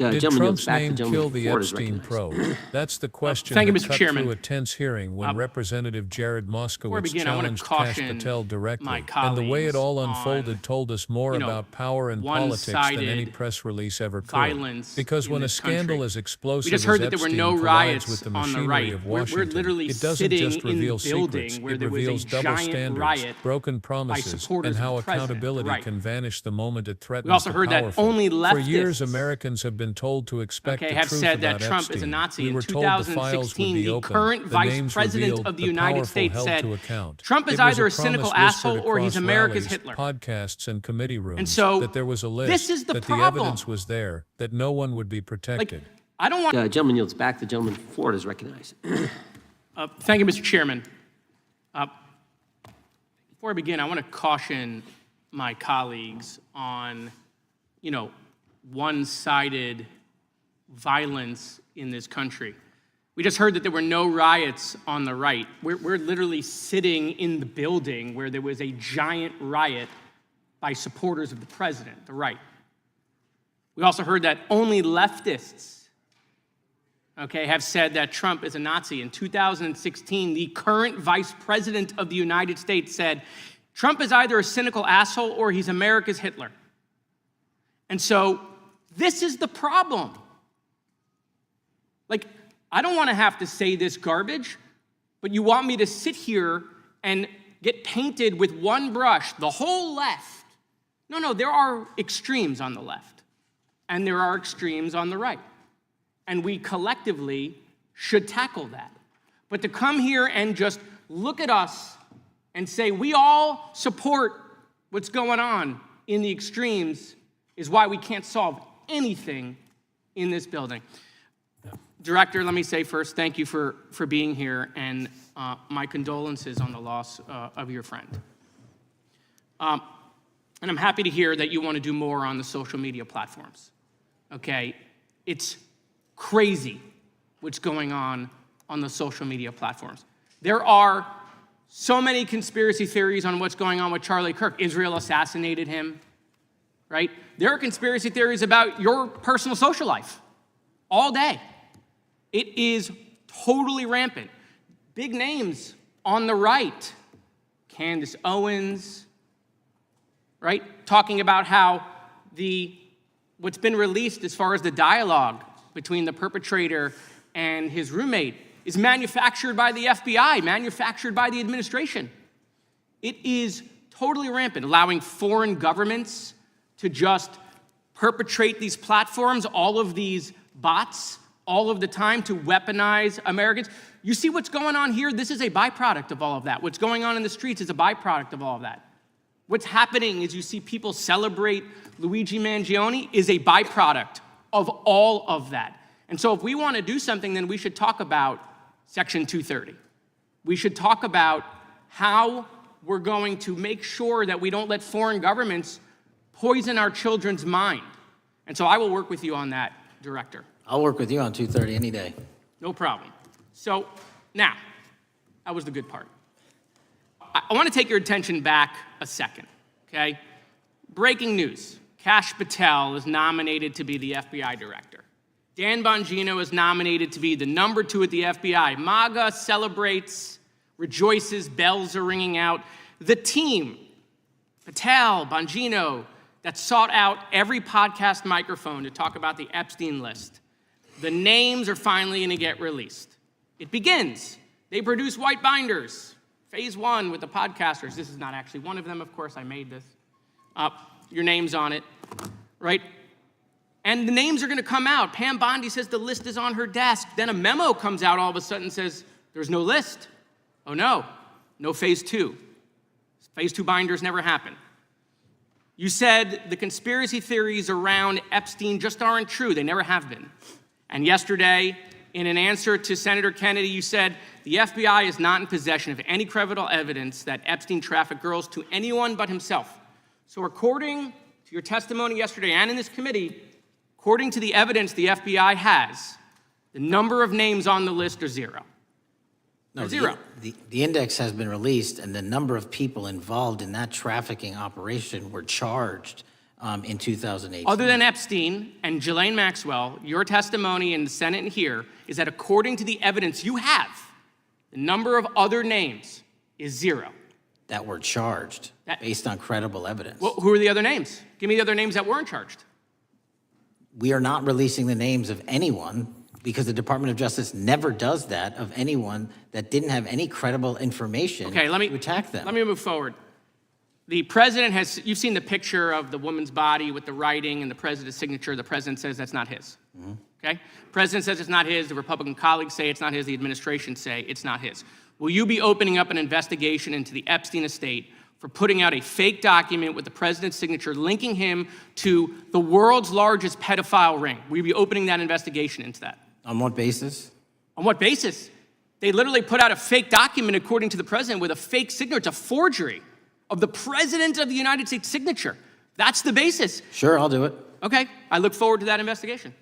Did Trump's name kill the Epstein probe? That's the question Thank you, that Mr. cut Chairman. through a tense hearing when Representative Jared Moskowitz begin, I wanna challenged Kash caution Patel directly. my And the way it all colleagues unfolded on, told us more about power and politics than any one-sided press release ever could. violence Because in when a this scandal country. as explosive We just heard as that there were Epstein no collides riots with the on the machinery right. of We're Washington, literally it doesn't sitting just in reveal the building secrets, where it there was a reveals double giant standards, riot broken promises, supporters and of how the president. accountability Right. can vanish the moment it threatens We also the heard that powerful. only For years, leftists, Americans have been told to expect the have truth said that about Trump Epstein. is a Nazi. We In were told the files would 2016, be the opened, current the vice names president revealed, of the the United powerful States held said, to account. Trump is It was either a promise cynical whispered asshole or he's across America's rallies, Hitler. podcasts and committee rooms And so, that there was a list, this is the that problem. the evidence was there, that no one would be protected. I don't want. Gentleman yields back. The gentleman from Florida is recognized. Thank you, Mr. Chairman. Before I begin, I want to caution my colleagues on, one-sided violence in this country. We just heard that there were no riots on the right. We're literally sitting in the building where there was a giant riot by supporters of the president, the right. We also heard that only leftists, have said that Trump is a Nazi. In 2016, the current vice president of the United States said, Trump is either a cynical asshole or he's America's Hitler. And so this is the problem. I don't want to have to say this garbage, but you want me to sit here and get painted with one brush, the whole left. No, there are extremes on the left, and there are extremes on the right. And we collectively should tackle that. But to come here and just look at us and say we all support what's going on in the extremes is why we can't solve anything in this building. Director, let me say first, thank you for being here, and my condolences on the loss of your friend. And I'm happy to hear that you want to do more on the social media platforms. It's crazy what's going on the social media platforms. There are so many conspiracy theories on what's going on with Charlie Kirk. Israel assassinated him, right? There are conspiracy theories about your personal social life all day. It is totally rampant. Big names on the right, Candace Owens, right? Talking about how what's been released as far as the dialogue between the perpetrator and his roommate is manufactured by the FBI, manufactured by the administration. It is totally rampant, allowing foreign governments to just perpetrate these platforms, all of these bots, all of the time to weaponize Americans. You see what's going on here? This is a byproduct of all of that. What's going on in the streets is a byproduct of all of that. What's happening is you see people celebrate Luigi Mangione is a byproduct of all of that. And so if we want to do something, then we should talk about Section 230. We should talk about how we're going to make sure that we don't let foreign governments poison our children's mind. And so I will work with you on that, Director. I'll work with you on 230 any day. No problem. So now, that was the good part. I want to take your attention back a second, okay? Breaking news. Kash Patel is nominated to be the FBI director. Dan Bongino is nominated to be the number 2 at the FBI. MAGA celebrates, rejoices, bells are ringing out. The team, Patel, Bongino, that sought out every podcast microphone to talk about the Epstein list. The names are finally going to get released. It begins. They produce white binders. Phase 1 with the podcasters. This is not actually one of them, of course. I made this. Your name's on it, right? And the names are going to come out. Pam Bondi says the list is on her desk. Then a memo comes out all of a sudden and says, there's no list. Oh, no phase 2. Phase 2 binders never happen. You said the conspiracy theories around Epstein just aren't true. They never have been. And yesterday, in an answer to Senator Kennedy, you said the FBI is not in possession of any credible evidence that Epstein trafficked girls to anyone but himself. So according to your testimony yesterday and in this committee, according to the evidence the FBI has, the number of names on the list are 0. No, zero. The index has been released, and the number of people involved in that trafficking operation were charged. in 2018. Other than Epstein and Ghislaine Maxwell, your testimony in the Senate and here is that according to the evidence you have, the number of other names is 0. That were charged based on credible evidence. Well, who are the other names? Give me the other names that weren't charged. We are not releasing the names of anyone because the Department of Justice never does that of anyone that didn't have any credible information to attack them. Let me move forward. The president has, you've seen the picture of the woman's body with the writing and the president's signature. The president says that's not his. Okay? President says it's not his. The Republican colleagues say it's not his. The administration say it's not his. Will you be opening up an investigation into the Epstein estate for putting out a fake document with the president's signature linking him to the world's largest pedophile ring? Will you be opening that investigation into that? On what basis? On what basis? They literally put out a fake document, according to the president, with a fake signature. It's a forgery of the president of the United States signature. That's the basis. Sure, I'll do it. Okay, I look forward to that investigation.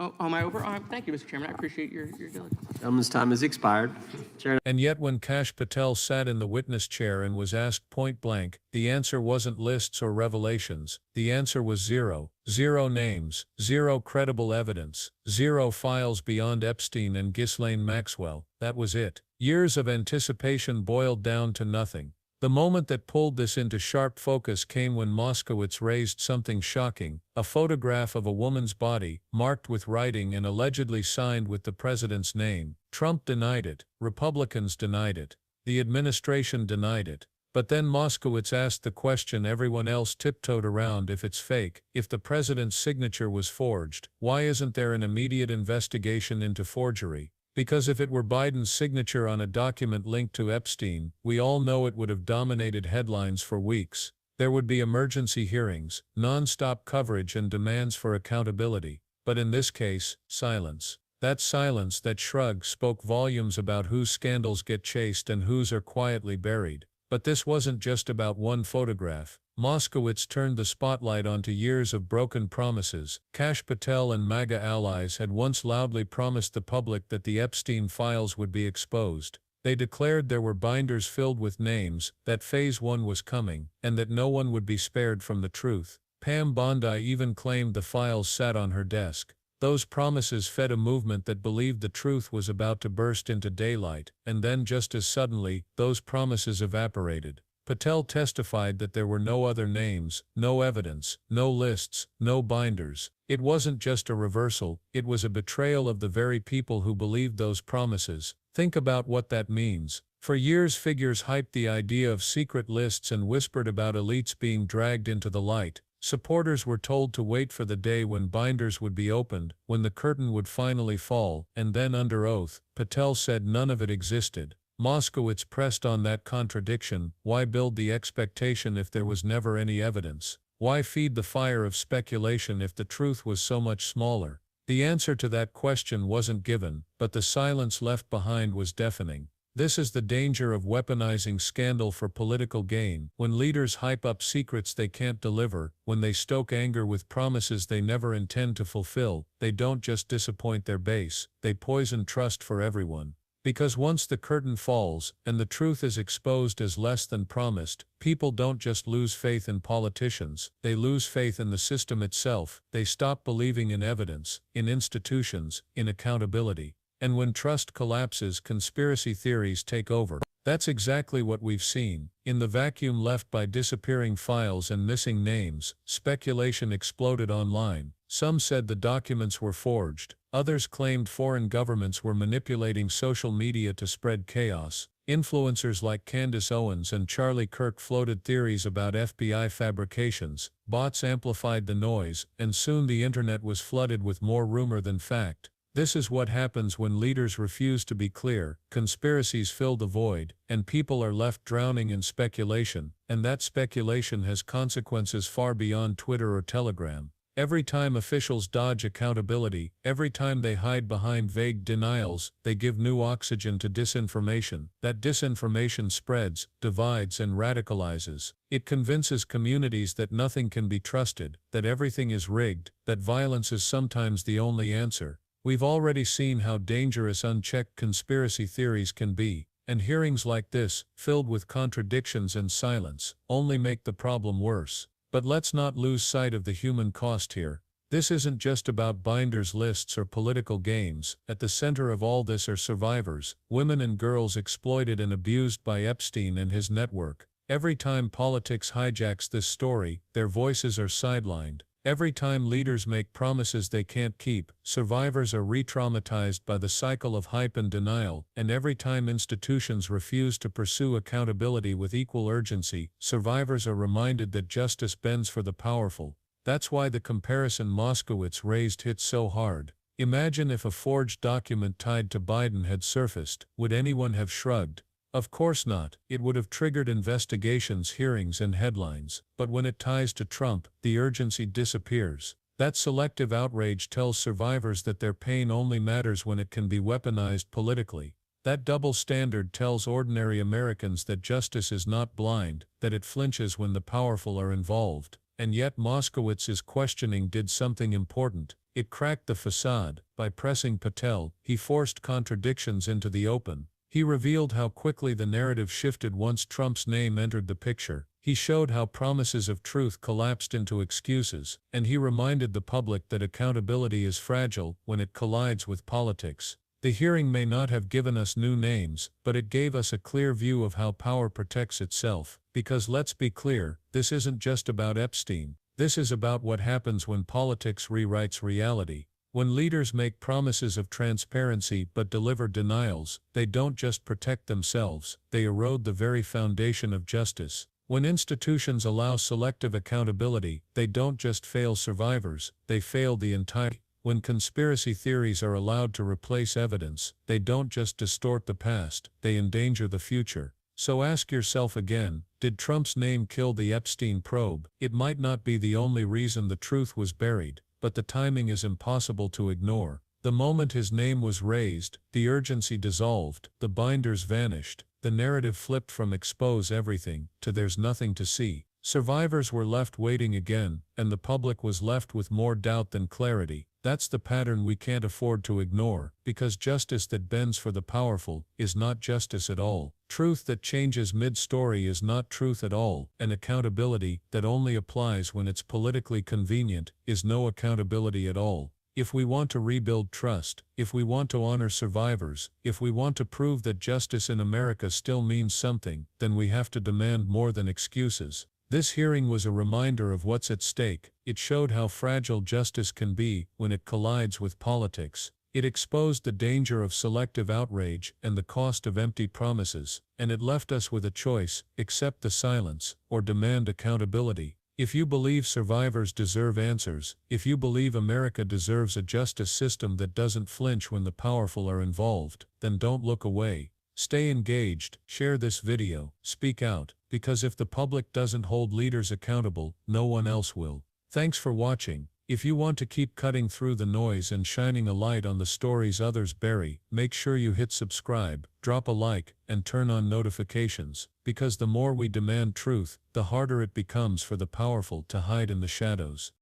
Am I over? Thank you, Mr. Chairman. I appreciate your diligence. Gentleman's time has expired. Chair. And yet when Kash Patel sat in the witness chair and was asked point blank, the answer wasn't lists or revelations. The answer was 0. 0 names, 0 credible evidence, 0 files beyond Epstein and Ghislaine Maxwell. That was it. Years of anticipation boiled down to nothing. The moment that pulled this into sharp focus came when Moskowitz raised something shocking, a photograph of a woman's body, marked with writing and allegedly signed with the president's name. Trump denied it, Republicans denied it, the administration denied it. But then Moskowitz asked the question everyone else tiptoed around: if it's fake, if the president's signature was forged, why isn't there an immediate investigation into forgery? Because if it were Biden's signature on a document linked to Epstein, we all know it would have dominated headlines for weeks. There would be emergency hearings, non-stop coverage and demands for accountability. But in this case, silence. That silence, that shrug, spoke volumes about whose scandals get chased and whose are quietly buried. But this wasn't just about one photograph. Moskowitz turned the spotlight onto years of broken promises. Kash Patel and MAGA allies had once loudly promised the public that the Epstein files would be exposed. They declared there were binders filled with names, that phase 1 was coming, and that no one would be spared from the truth. Pam Bondi even claimed the files sat on her desk. Those promises fed a movement that believed the truth was about to burst into daylight, and then just as suddenly, those promises evaporated. Patel testified that there were no other names, no evidence, no lists, no binders. It wasn't just a reversal, it was a betrayal of the very people who believed those promises. Think about what that means. For years figures hyped the idea of secret lists and whispered about elites being dragged into the light. Supporters were told to wait for the day when binders would be opened, when the curtain would finally fall, and then under oath, Patel said none of it existed. Moskowitz pressed on that contradiction. Why build the expectation if there was never any evidence? Why feed the fire of speculation if the truth was so much smaller? The answer to that question wasn't given, but the silence left behind was deafening. This is the danger of weaponizing scandal for political gain. When leaders hype up secrets they can't deliver, when they stoke anger with promises they never intend to fulfill, they don't just disappoint their base, they poison trust for everyone. Because once the curtain falls, and the truth is exposed as less than promised, people don't just lose faith in politicians, they lose faith in the system itself. They stop believing in evidence, in institutions, in accountability. And when trust collapses, conspiracy theories take over. That's exactly what we've seen. In the vacuum left by disappearing files and missing names, speculation exploded online. Some said the documents were forged. Others claimed foreign governments were manipulating social media to spread chaos. Influencers like Candace Owens and Charlie Kirk floated theories about FBI fabrications. Bots amplified the noise, and soon the internet was flooded with more rumor than fact. This is what happens when leaders refuse to be clear. Conspiracies fill the void, and people are left drowning in speculation, and that speculation has consequences far beyond Twitter or Telegram. Every time officials dodge accountability, every time they hide behind vague denials, they give new oxygen to disinformation. That disinformation spreads, divides, and radicalizes. It convinces communities that nothing can be trusted, that everything is rigged, that violence is sometimes the only answer. We've already seen how dangerous unchecked conspiracy theories can be, And hearings like this, filled with contradictions and silence, only make the problem worse. But let's not lose sight of the human cost here. This isn't just about binders lists or political games. At the center of all this are survivors, women and girls exploited and abused by Epstein and his network. Every time politics hijacks this story, their voices are sidelined. Every time leaders make promises they can't keep, survivors are re-traumatized by the cycle of hype and denial, and every time institutions refuse to pursue accountability with equal urgency, survivors are reminded that justice bends for the powerful. That's why the comparison Moskowitz raised hit so hard. Imagine if a forged document tied to Biden had surfaced, would anyone have shrugged? Of course not. It would have triggered investigations, hearings, and headlines. But when it ties to Trump, the urgency disappears. That selective outrage tells survivors that their pain only matters when it can be weaponized politically. That double standard tells ordinary Americans that justice is not blind, that it flinches when the powerful are involved. And yet Moskowitz's questioning did something important. It cracked the facade. By pressing Patel, he forced contradictions into the open. He revealed how quickly the narrative shifted once Trump's name entered the picture. He showed how promises of truth collapsed into excuses, and he reminded the public that accountability is fragile when it collides with politics. The hearing may not have given us new names, but it gave us a clear view of how power protects itself. Because let's be clear, this isn't just about Epstein. This is about what happens when politics rewrites reality. When leaders make promises of transparency but deliver denials, they don't just protect themselves, they erode the very foundation of justice. When institutions allow selective accountability, they don't just fail survivors, they fail the entire. When conspiracy theories are allowed to replace evidence, they don't just distort the past, they endanger the future. So ask yourself again, did Trump's name kill the Epstein probe? It might not be the only reason the truth was buried, but the timing is impossible to ignore. The moment his name was raised, the urgency dissolved, the binders vanished, the narrative flipped from expose everything to there's nothing to see. Survivors were left waiting again, and the public was left with more doubt than clarity. That's the pattern we can't afford to ignore, because justice that bends for the powerful is not justice at all. Truth that changes mid-story is not truth at all, and accountability that only applies when it's politically convenient is no accountability at all. If we want to rebuild trust, if we want to honor survivors, if we want to prove that justice in America still means something, then we have to demand more than excuses. This hearing was a reminder of what's at stake. It showed how fragile justice can be when it collides with politics. It exposed the danger of selective outrage and the cost of empty promises, and it left us with a choice: accept the silence or demand accountability. If you believe survivors deserve answers, if you believe America deserves a justice system that doesn't flinch when the powerful are involved, then don't look away. Stay engaged, share this video, speak out, because if the public doesn't hold leaders accountable, no one else will. Thanks for watching. If you want to keep cutting through the noise and shining a light on the stories others bury, make sure you hit subscribe, drop a like, and turn on notifications, because the more we demand truth, the harder it becomes for the powerful to hide in the shadows.